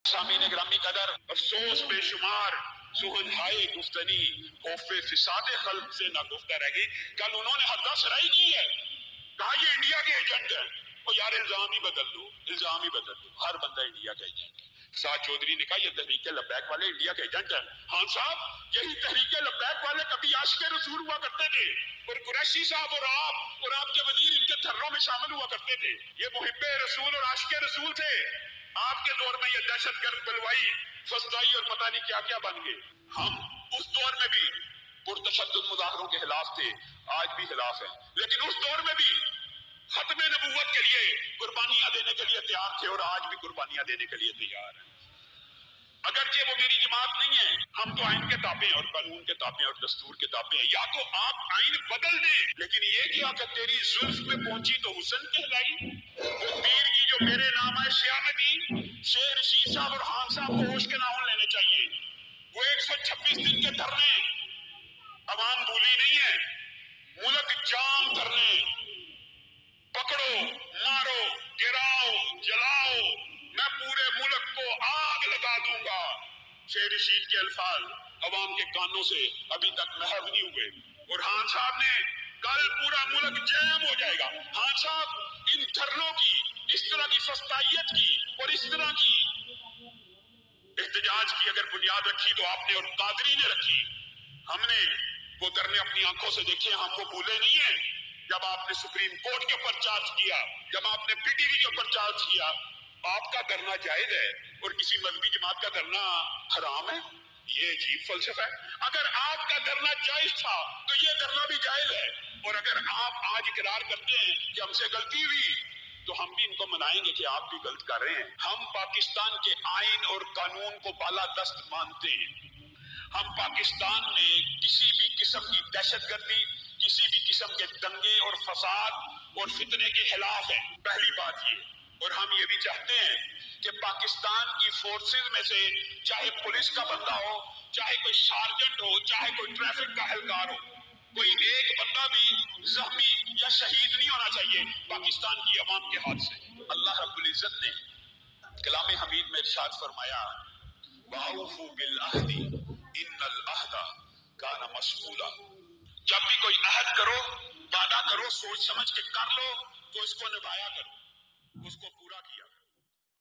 सामीन ग्रामी कदर अफसोस बेशुमार सुहन हाय गुफ्तनी खौफे फिसादे खल्क से ना गुफ्ता रह गई। कल उन्होंने हरदा सराई की है, कहा ये इंडिया के एजेंट है। ओ यार इल्जाम ही बदल दो, इल्जाम ही बदल दो, हर बंदा इंडिया का एजेंट है। साद चौधरी ने कहा ये तहरीके लब्बैक वाले इंडिया के एजेंट हैं। हाँ साहब, यही तहरीके लब्बैक वाले कभी आशिक रसूल हुआ करते थे, और कुरैशी साहब और आपके वजीर इनके थर्रों में शामिल हुआ करते थे। ये मुहिब्बे रसूल और आशिक रसूल थे। आपके दौर में ये दहशतगर्द बलवाई फसदाई और पता नहीं क्या क्या बन गए। हम उस दौर में भी पुरतशद्दुद मुजाहरों के खिलाफ थे, आज भी खिलाफ हैं, लेकिन उस दौर में भी खत्म नबूवत के लिए कुर्बानियां देने के लिए तैयार थे और आज भी कुर्बानियां देने के लिए तैयार हैं। अगरचे वो मेरी जमात नहीं है, हम तो आइन के ताबे हैं और कानून के ताबे और दस्तूर के ताबे हैं। या तो आप आइन बदल दें, लेकिन ये क्या कि तेरी जुल्फ में पहुंची तो हुसन कहलाई। वो तीर की जो मेरे नाम है श्यामती शेर रशीद साहब और खान साहब को होश के नाउन लेने चाहिए। वो 126 दिन के धरने अवाम भूली नहीं है, मुल्क जाम धरने, पकड़ो मारो गिराओ जलाओ, मैं पूरे मुल्क को आग लगा दूंगा। शेर रशीद के अल्फाज अवाम के कानों से अभी तक महव नहीं हुए। और खान साहब ने कल पूरा मुल्क जैम हो जाएगा। खान साहब इन धरनों की, इस तरह की फस्तायत की और इस तरह की एहतजाज की अगर बुनियाद रखी तो आपने और कादरी ने रखी। हमने वो धरने अपनी आंखों से देखे, हम वो भूले नहीं है। जब आपने सुप्रीम कोर्ट के ऊपर चार्ज किया, जब आपने पीटीवी के ऊपर चार्ज किया, आपका धरना जायज है और किसी मजहबी जमात का धरना हराम है। ये अजीब फलसफा है। अगर आपका धरना जायज था तो ये धरना भी जायज है। और अगर आप आज इकरार करते हैं कि हमसे गलती हुई, तो हम भी इनको मनाएंगे कि आप भी गलत कर रहे हैं। हम पाकिस्तान के आइन और कानून को बालादस्त मानते हैं। हम पाकिस्तान में किसी भी किस्म की दहशतगर्दी, किसी भी किस्म के दंगे और फसाद और फितने के खिलाफ है, पहली बात ये। और हम ये भी चाहते हैं कि पाकिस्तान की फोर्सेस में से चाहे पुलिस का बंदा हो, चाहे कोई सार्जेंट हो, चाहे कोई ट्रैफिक का एहलकार हो, कोई एक बंदा भी जख्मी या शहीद नहीं होना चाहिए पाकिस्तान की अवाम के हाथ से। अल्लाह रब्बुल इज्जत ने कलाम हमीद में इरशाद फरमाया, वाऊफू बिल अहदी इन्नल अहदा काना मस्ऊला। जब भी कोई अहद करो, वादा करो, सोच समझ के कर लो, तो इसको निभाया करो, उसको पूरा किया।